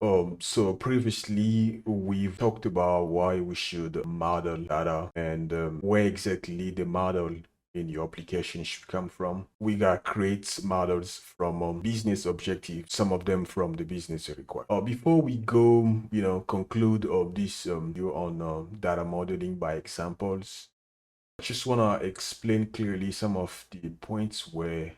So previously we've talked about why we should model data and where exactly the model in your application should come from. We got create models from business objectives, some of them from the business requirement. Before we go, conclude of this video on data modeling by examples, I just want to explain clearly some of the points where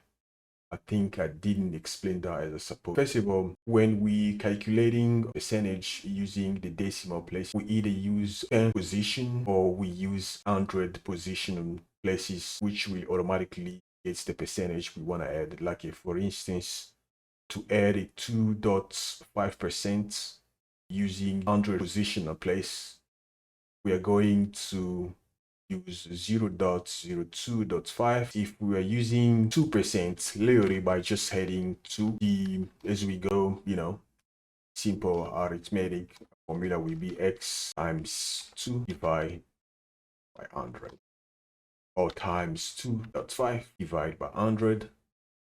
I think I didn't explain that as I suppose. First of all, when we calculating percentage using the decimal place, we either use 10 position or we use 100 position places, which will automatically gets the percentage we want to add. Like if, for instance, to add a 2.5% using 100 positional place, we are going to use 0.02.5. If we are using 2%, literally by just heading to the, as we go, simple arithmetic formula will be x times 2 divided by 100, or times 2.5 divided by 100.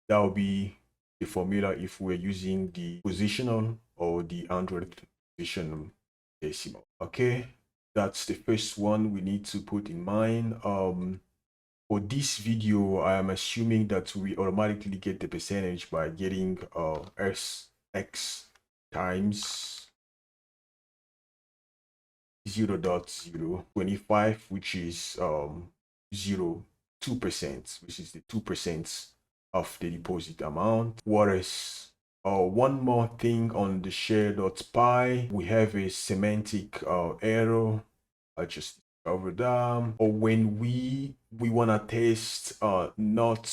That will be the formula if we're using the positional or the 100th position decimal. Okay, that's the first one we need to put in mind. For this video, I am assuming that we automatically get the percentage by getting x times 0.025, which is 0.2%, which is the 2% of the deposit amount. Whereas one more thing on the share.py, we have a semantic error. I just discovered that. Or when we want to test not,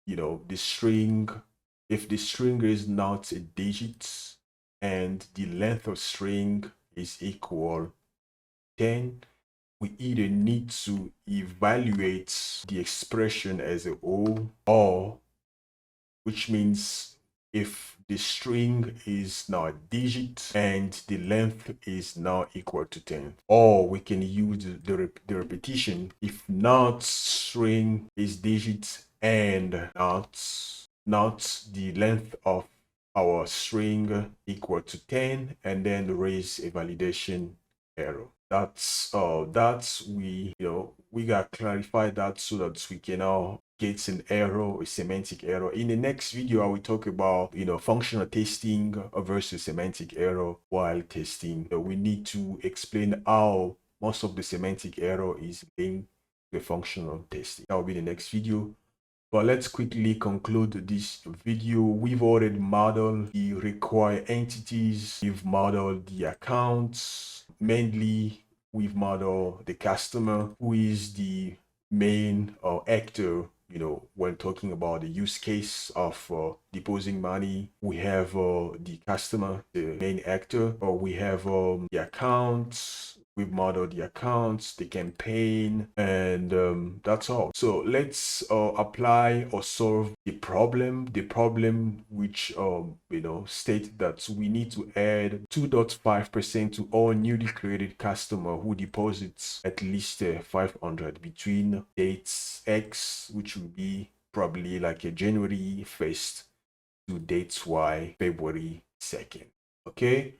the string, if the string is not a digit and the length of string is equal 10, we either need to evaluate the expression as a whole, or which means if the string is now a digit and the length is now equal to 10, or we can use the repetition if not string is digit and not the length of our string equal to 10, and then raise a validation error. That's we got clarify that so that we can now get an error, a semantic error. In the next video, I will talk about functional testing versus semantic error while testing. We need to explain how most of the semantic error is linked to functional testing. That will be the next video. But let's quickly conclude this video. We've already modeled the required entities. We've modeled the accounts. Mainly, we've modeled the customer, who is the main actor, when talking about the use case of depositing money. We have the customer, the main actor, or we have the accounts. We've modeled the accounts, the campaign, and that's all. So let's apply or solve the problem. The problem which state that we need to add 2.5% to all newly created customer who deposits at least 500 between dates X, which will be probably like a January 1st, to dates Y, February 2nd. Okay.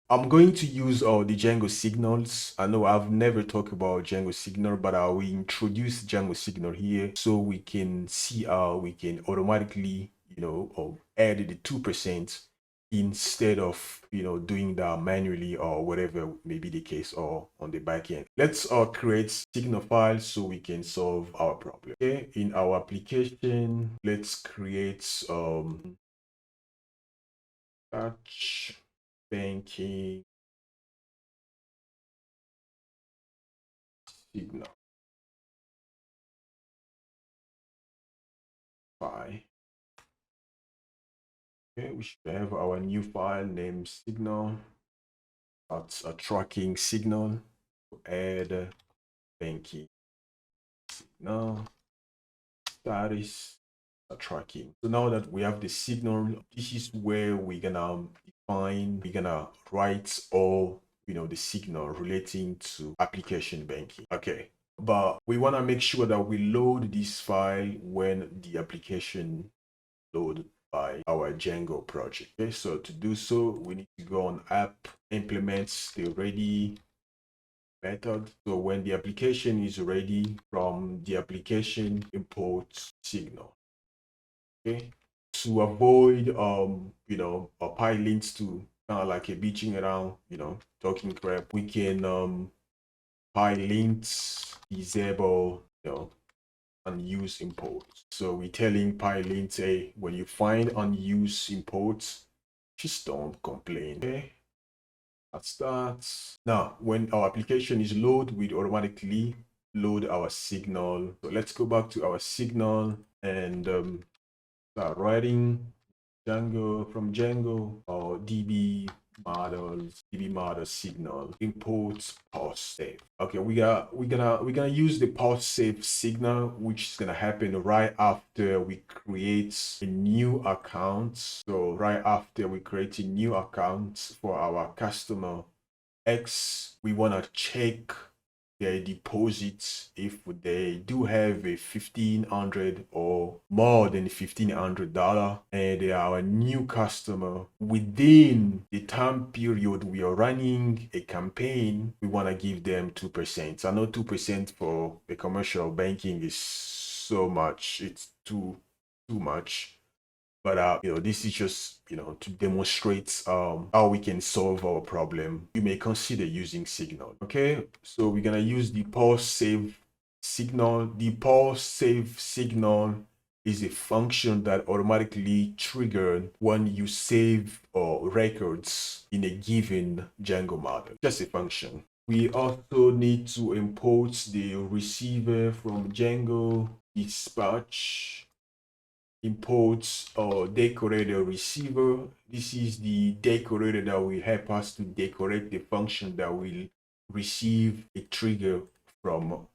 I'm going to use the Django signals. I know I've never talked about Django signal, but I will introduce Django signal here so we can see how we can automatically, add the 2% instead of, doing that manually or whatever may be the case, or on the back end. Let's create signal files so we can solve our problem. Okay, in our application, let's create batch banking signal file. Okay, we should have our new file named signal. That's a tracking signal. Add banking signal status tracking. So now that we have the signal, this is where we're gonna write all the signal relating to application banking. Okay, but we want to make sure that we load this file when the application load. by our Django project. Okay, so to do so, we need to go on app, implements the ready method. So when the application is ready, from the application import signal. Okay, to avoid pilots to kind of like a bitching around, talking crap, we can pilot disable, unused imports. So we're telling pilot, hey, when you find unused imports, just don't complain. Okay, that's that. Now, when our application is loaded, we automatically load our signal. So let's go back to our signal and start writing Django from Django or DB model signal import pause save. Okay, we're gonna use the pause save signal, which is gonna happen right after we create a new account. So right after we create a new account for our customer X, we wanna check their deposits if they do have a $1,500 or more than $1,500 and they are a new customer. Within the time period we are running a campaign, we want to give them 2%. I know 2% for the commercial banking is so much, it's too much. But this is just to demonstrate how we can solve our problem. You may consider using signal. Okay, so we're gonna use the pause save signal. The pause save signal is a function that automatically triggered when you save records in a given Django model. Just a function. We also need to import the receiver from Django dispatch. Imports or decorator receiver. This is the decorator that will help us to decorate the function that will receive a trigger from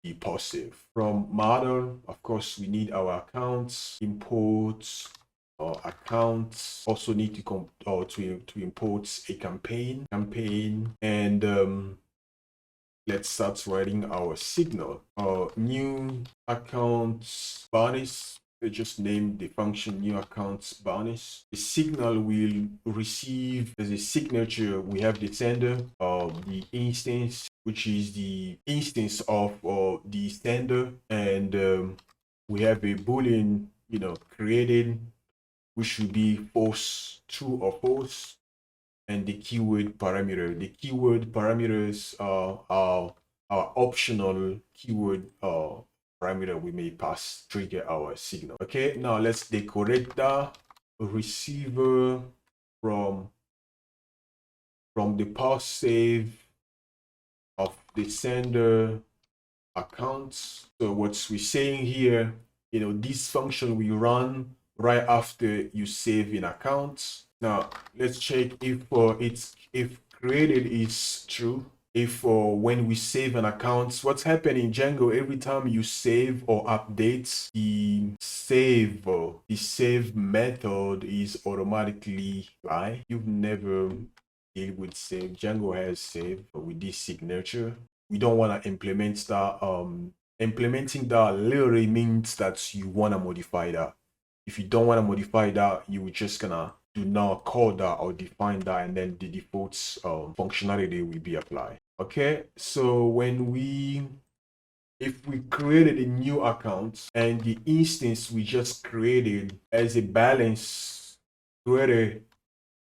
the passive. From model, of course, we need our accounts, imports, accounts. Also need to import a campaign, and let's start writing our signal. New accounts bonus. We just name the function new accounts bonus. The signal will receive as a signature. We have the sender of the instance, which is the instance of the sender, and we have a boolean, created, which should be false, true or false, and the keyword parameter. The keyword parameters are our optional keyword parameter we may pass trigger our signal. Okay, now let's decorate the receiver from the pause save of the sender accounts. So what we're saying here, this function we run right after you save an account. Now let's check if created is true. If when we save an account, what's happening in Django, every time you save or update, the save method is automatically applied. You've never deal with save. Django has save with this signature. We don't want to implement that. Implementing that literally means that you want to modify that. If you don't want to modify that, you are just gonna do not call that or define that, and then the default functionality will be applied. Okay, so if we created a new account and the instance we just created as a balance greater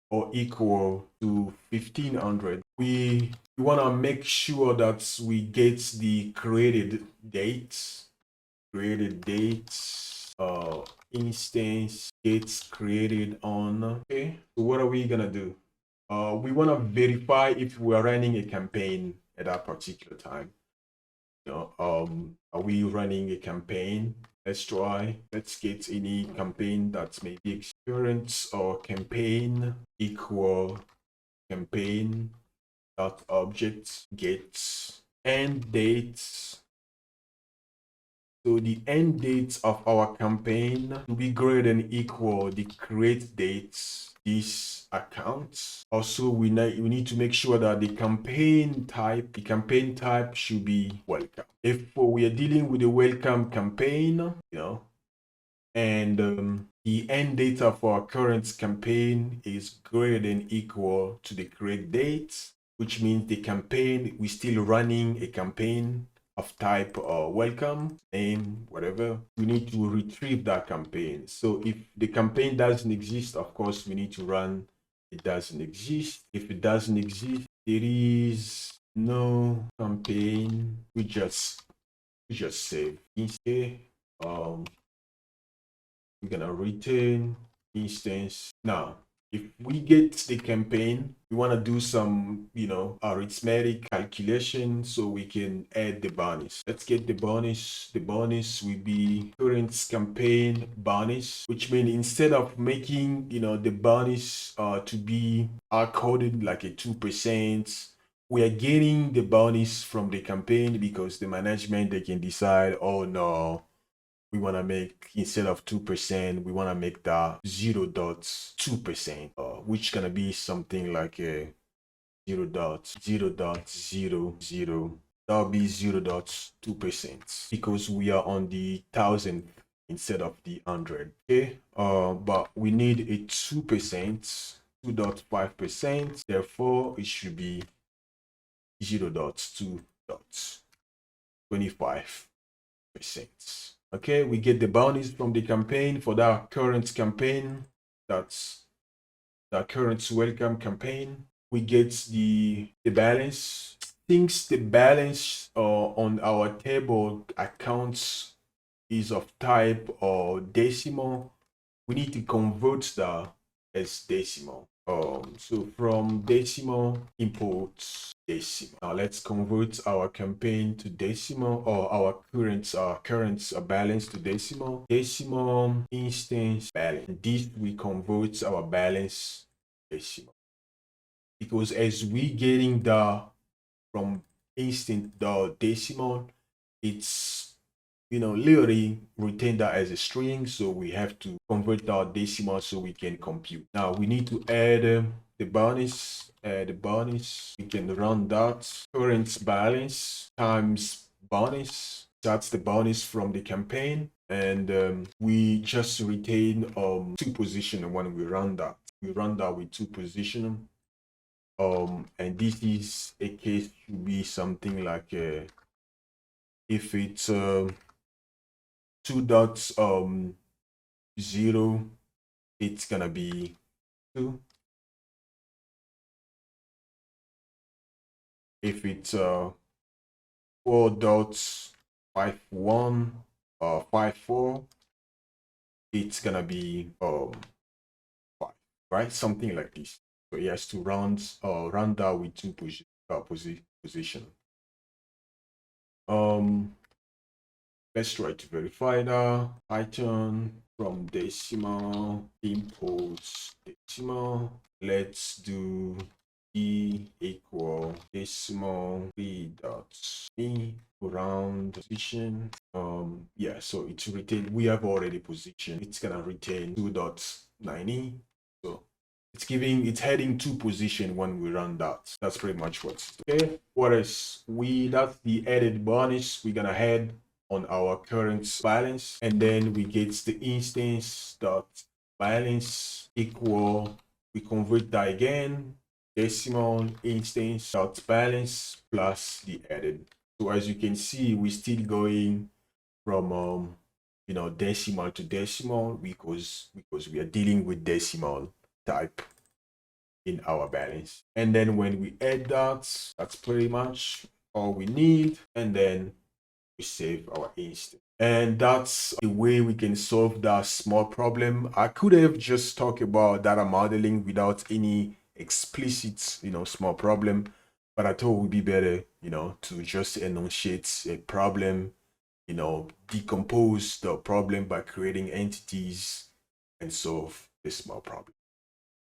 or equal to 1,500, we want to make sure that we get the created dates instance gets created on. Okay, so what are we gonna do? We want to verify if we are running a campaign at that particular time. Are we running a campaign? Let's get any campaign that may be experience or campaign equal campaign dot object get end dates. So the end dates of our campaign to be greater than equal the create dates this account. Also, we need to make sure that the campaign type should be welcome. If we are dealing with a welcome campaign, and the end data for our current campaign is greater than equal to the correct date, which means the campaign, we're still running a campaign of type welcome, name, whatever. We need to retrieve that campaign. So if the campaign doesn't exist, of course, we need to run it doesn't exist. If it doesn't exist, there is no campaign. We just save. Instead, we're gonna return instance. Now, if we get the campaign, we want to do some, arithmetic calculation so we can add the bonus. Let's get the bonus. The bonus will be current campaign bonus, which means instead of making, the bonus to be coded like a 2%, we are getting the bonus from the campaign because the management, they can decide, oh no, we want to make, instead of 2%, we want to make that 0.2%, which gonna be something like a 0.000. That'll be 0.2% because we are on the thousandth instead of the 100. Okay, but we need a 2%, 2.5%. Therefore, it should be 0.2.25%. Okay, we get the bonus from the campaign for that current campaign. That's the current welcome campaign. We get the balance. Since the balance on our table accounts is of type or decimal, we need to convert that as decimal. So from decimal, import decimal. Now let's convert our campaign to decimal, or our current balance to decimal. Decimal instance balance. This we convert our balance decimal, because as we getting the from instant the decimal, it's literally retain that as a string, so we have to convert our decimal so we can compute. Now we need to add the bonus. Add the bonus. We can run that current balance times bonus. That's the bonus from the campaign, and we just retain 2 position when we run that. We run that with 2 position. And this is a case to be something like if it's 2.0, it's gonna be 2. If it's 4.51 or 54, it's gonna be 5, right? Something like this. So he has to round that with 2 position. Let's try to verify that. Python from decimal imports decimal. Let's do e equal decimal 3.e round position. Yeah, so it's retain. We have already position. It's gonna retain 2.9e. So it's heading 2 position when we run that. That's pretty much what's okay. What is that's the added bonus. We're gonna head on our current balance, and then we get the instance dot balance equal, we convert that again, decimal instance dot balance plus the added. So as you can see, we're still going from decimal to decimal because we are dealing with decimal type in our balance. And then when we add that, that's pretty much all we need, and then we save our instance. And that's the way we can solve that small problem. I could have just talked about data modeling without any explicit small problem, but I thought it would be better to just enunciate a problem, decompose the problem by creating entities and solve the small problem.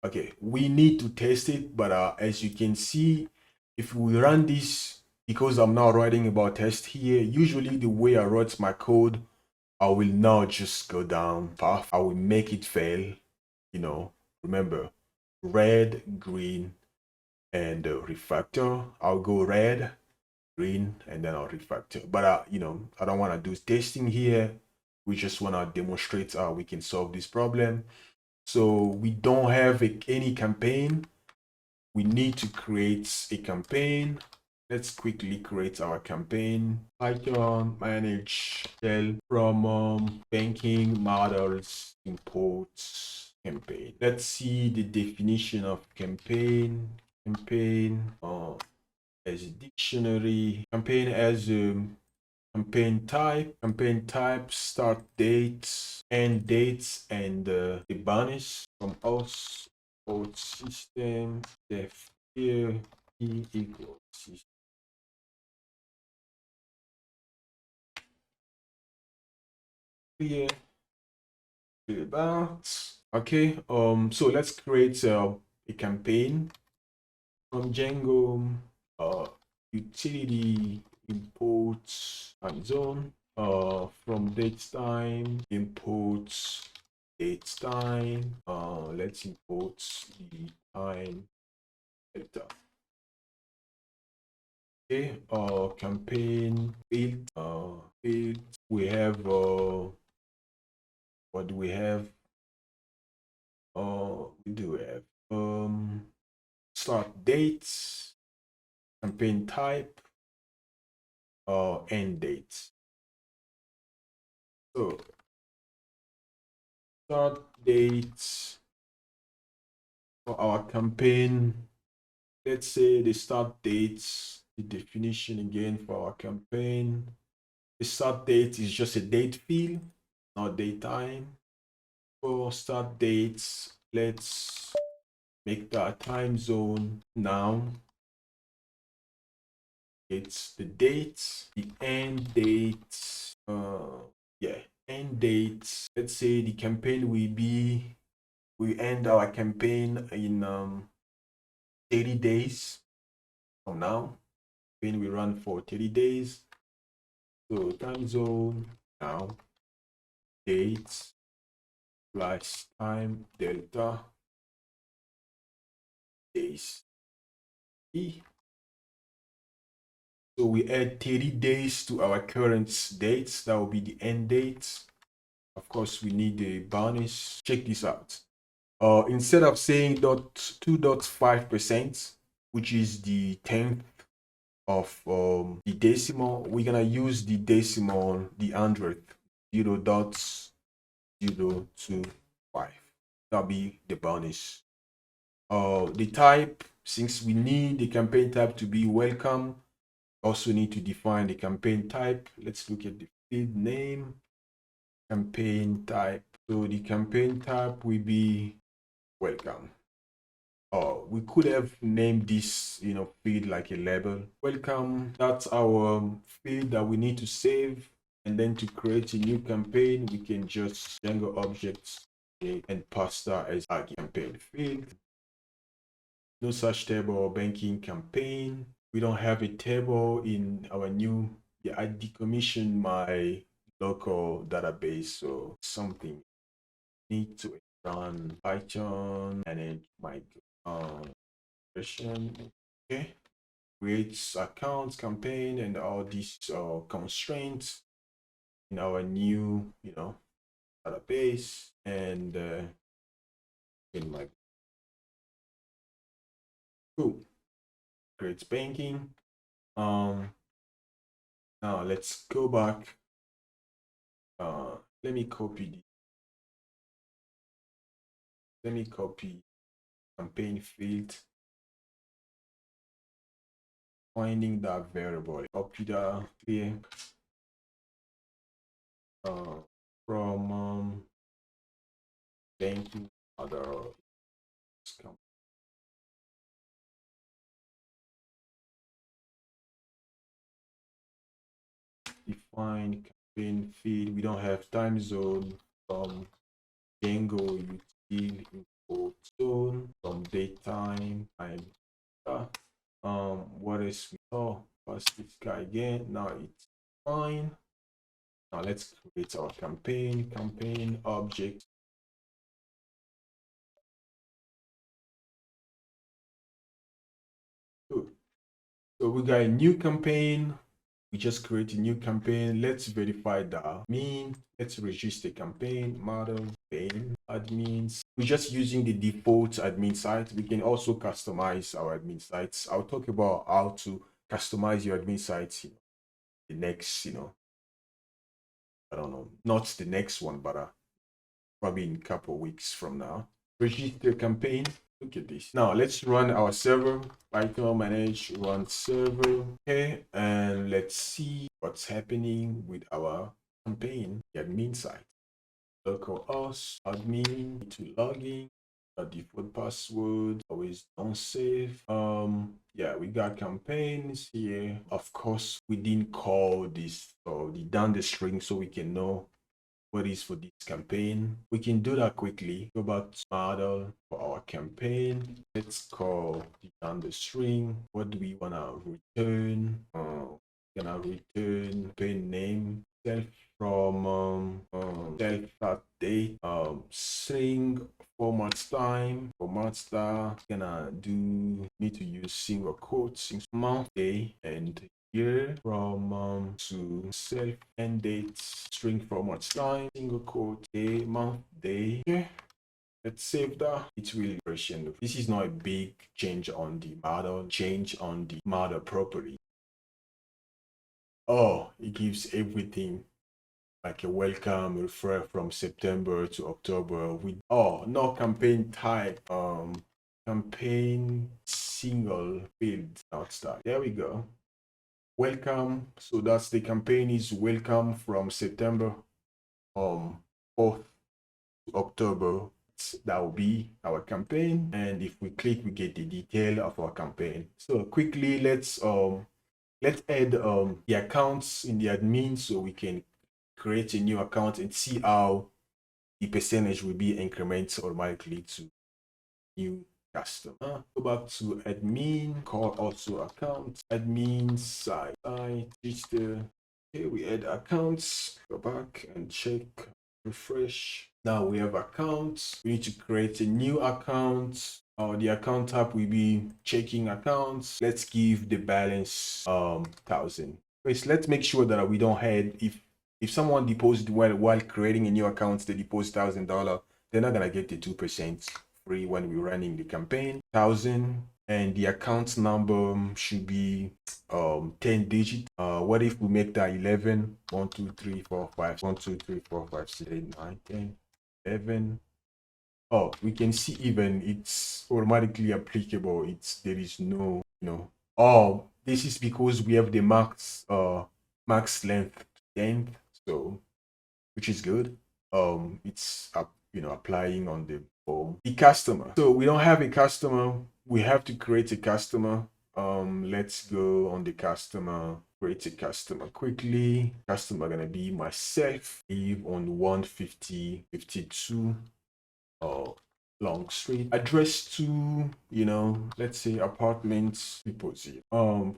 Okay, we need to test it, but as you can see, if we run this, because I'm now writing about test here, usually the way I write my code, I will now just go down path. I will make it fail, remember, red, green, and refactor. I'll go red, green, and then I'll refactor. But I don't want to do testing here. We just want to demonstrate how we can solve this problem. So we don't have any campaign. We need to create a campaign. Let's quickly create our campaign. Python manage shell from banking models imports campaign. Let's see the definition of campaign. Campaign as a dictionary. Campaign as a campaign type, start dates, end dates, and the bonus from us. Code system def here e equals system. Clear about. Okay, so let's create a campaign from Django. Utility imports time zone. From date time imports date time. Let's import the time data. Okay, campaign field. Field. We have what do we have? We do have start dates, campaign type, end dates. So start dates for our campaign. Let's say the start dates, the definition again for our campaign. The start date is just a date field, not date time. For start dates, let's make that time zone now. It's the dates, the end dates. Yeah, end dates. Let's say the campaign will be, we end our campaign in 30 days from now. Campaign will run for 30 days. So time zone now, dates plus time delta days. So we add 30 days to our current dates. That will be the end dates. Of course, we need a bonus. Check this out. Instead of saying 2.5%, which is the 10th of the decimal, we're gonna use the decimal, the 100th, 0.025. That'll be the bonus. The type, since we need the campaign type to be welcome, also need to define the campaign type. Let's look at the field name, campaign type. So the campaign type will be welcome. We could have named this, field like a label. Welcome, that's our field that we need to save. And then to create a new campaign, we can just Django objects and pass that as our campaign field. No such table or banking campaign. We don't have a table in our new, I decommissioned my local database, so something need to run Python manage my version. Okay, creates accounts, campaign, and all these constraints in our new, database, and in my cool. Creates banking. Now let's go back. Let me copy campaign field, finding that variable, copy that here from banking other define campaign field. We don't have time zone from Django util import zone from date time and what is we saw pass this guy again. Now it's fine. Now let's create our campaign object. Good. So we got a new campaign. We just create a new campaign. Let's verify the admin. Let's register campaign model campaign admins. We're just using the default admin site. We can also customize our admin sites. I'll talk about how to customize your admin sites, the next, I don't know, not the next one, but probably in a couple of weeks from now. Register campaign. Look at this. Now let's run our server. Python manage run server. Okay, and let's see what's happening with our campaign, the admin site. Localhost admin to login. A default password, always don't save. Yeah, we got campaigns here. Of course, we didn't call this or the down the string so we can know what is for this campaign. We can do that quickly. Go back to model for our campaign. Let's call the down the string. What do we want to return? Gonna return campaign name self from self date string format star. Gonna do need to use single quotes month day and year from to self end date string format time single quote day month day. Okay, let's save that. It will version. This is not a big change on the model property. Oh, it gives everything like a welcome refer from September to October with no campaign type, campaign single field not start. There we go. Welcome. So that's the campaign is welcome from September 4th to October. That will be our campaign. And if we click, we get the detail of our campaign. So quickly, let's add the accounts in the admin so we can create a new account and see how the percentage will be incremented automatically to new customer. Go back to admin, call also account, admin site, register. Okay, we add accounts, go back and check, refresh. Now we have accounts. We need to create a new account. The account type will be checking accounts. Let's give the balance 1,000. First, let's make sure that we don't have if someone deposits while creating a new account, they deposit $1,000, they're not gonna get the 2% free when we're running the campaign. 1,000, and the account number should be 10 digits. What if we make that 11? 1 2 3 4 5 1 2 3 4 5 6 8 9 10 11. Oh, we can see even it's automatically applicable. There is no, oh, this is because we have the max length 10th, so which is good. It's applying on the form. The customer. So we don't have a customer. We have to create a customer. Let's go on the customer. Create a customer quickly. Customer gonna be myself. Live on 150-52 Long Street. Address to let's say apartments. Deposit.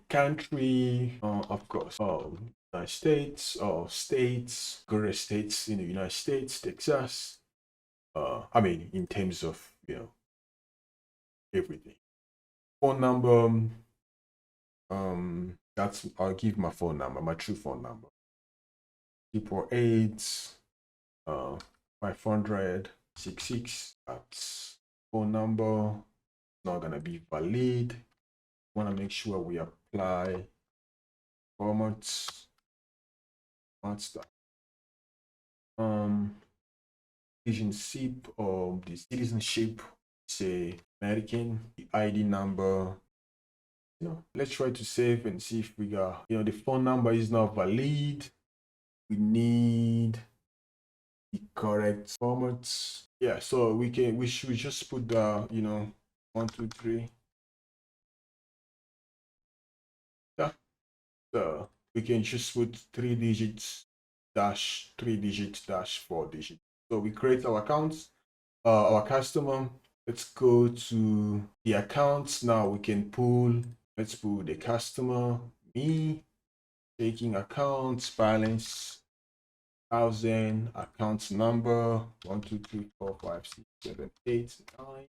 Country. Of course. United States or states, greater states in the United States, Texas. I mean, in terms of everything. Phone number. I'll give my phone number, my true phone number. 348 500-66. That's phone number. Not gonna be valid. Want to make sure we apply formats. That citizenship or the citizenship, say American. The ID number, let's try to save and see if we got, the phone number is not valid. We need the correct formats. Yeah, so we should just put the 1 2 3. Yeah, so we can just put 3 digits dash 3 digits dash 4 digits. So we create our accounts, our customer. Let's go to the accounts. Now we can pull, let's pull the customer, me, taking accounts, balance 1,000, account number 1 2 3 4 5 6 7 8 9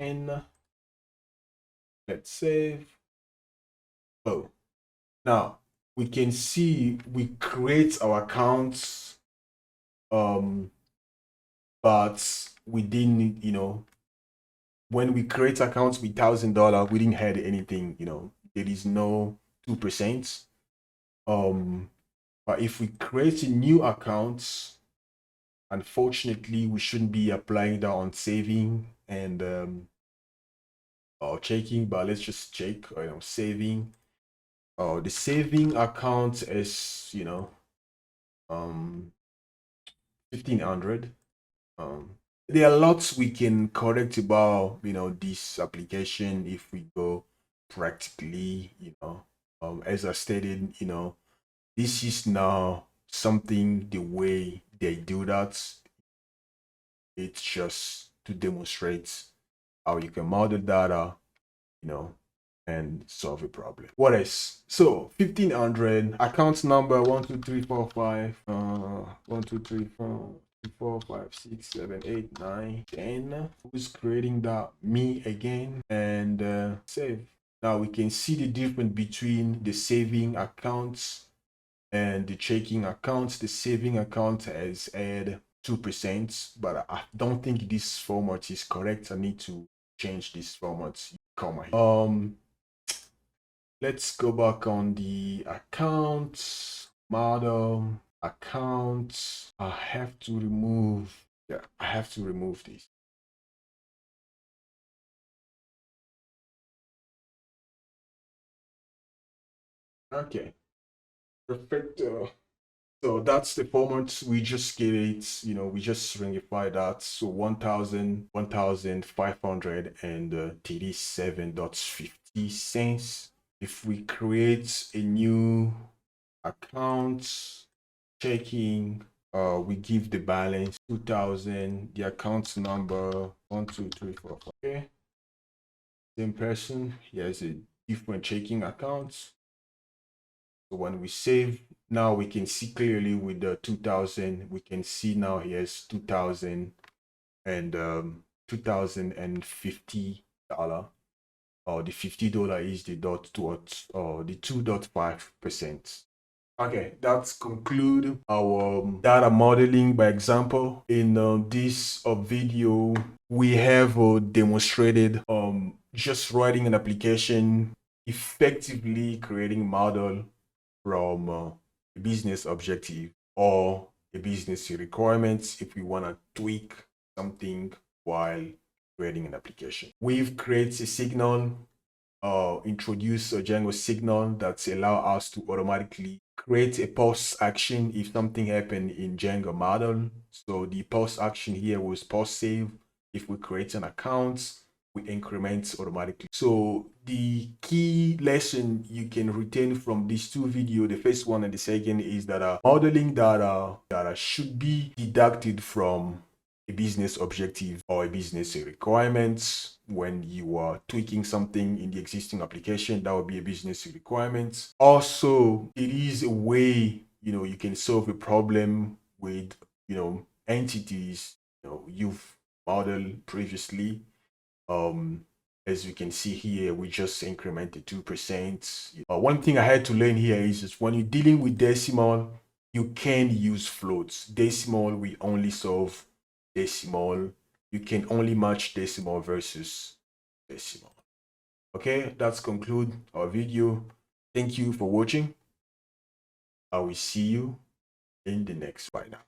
10. Let's save. Oh, now we can see we create our accounts, but we didn't, when we create accounts with $1,000, we didn't have anything, there is no 2%. But if we create a new account, unfortunately, we shouldn't be applying that on saving and or checking, but let's just check, saving. The saving account is, 1,500. There are lots we can correct about, this application if we go practically, as I stated, this is now something the way they do that. It's just to demonstrate how you can model data, and solve a problem. What else? So 1,500 account number 1 2 3 4 5 1 2 3 4 4 5 6 7 8 9 10. Who's creating that? Me again. And save. Now we can see the difference between the saving accounts and the checking accounts. The saving account has had 2%, but I don't think this format is correct. I need to change this format. Let's go back on the account model account. I have to remove this. Okay, perfect. So that's the format. We just get it, we just stringify that. So 1,537.50. If we create a new account, checking, we give the balance 2,000, the account number 1 2 3 4 5. Okay, same person. He has a different checking account. So when we save, now we can see clearly with the 2,000, we can see now he has 2,000 and $2,050. The $50 is the the 2.5%. Okay, that's conclude our data modeling by example. In this video, we have demonstrated just writing an application, effectively creating model from a business objective or a business requirements if we want to tweak something while creating an application. We've created a signal, introduce a Django signal that allow us to automatically create a post action if something happened in Django model. So the post action here was post save. If we create an account, we increment automatically. So the key lesson you can retain from these two videos, the first one and the second, is that modeling data should be deducted from a business objective or a business requirement. When you are tweaking something in the existing application, that would be a business requirement. Also, it is a way, you can solve a problem with, entities, you've modeled previously. As you can see here, we just incremented 2%. One thing I had to learn here is when you're dealing with decimal, you can use floats. Decimal, we only solve decimal. You can only match decimal versus decimal. Okay, that's conclude our video. Thank you for watching. I will see you in the next. Bye now.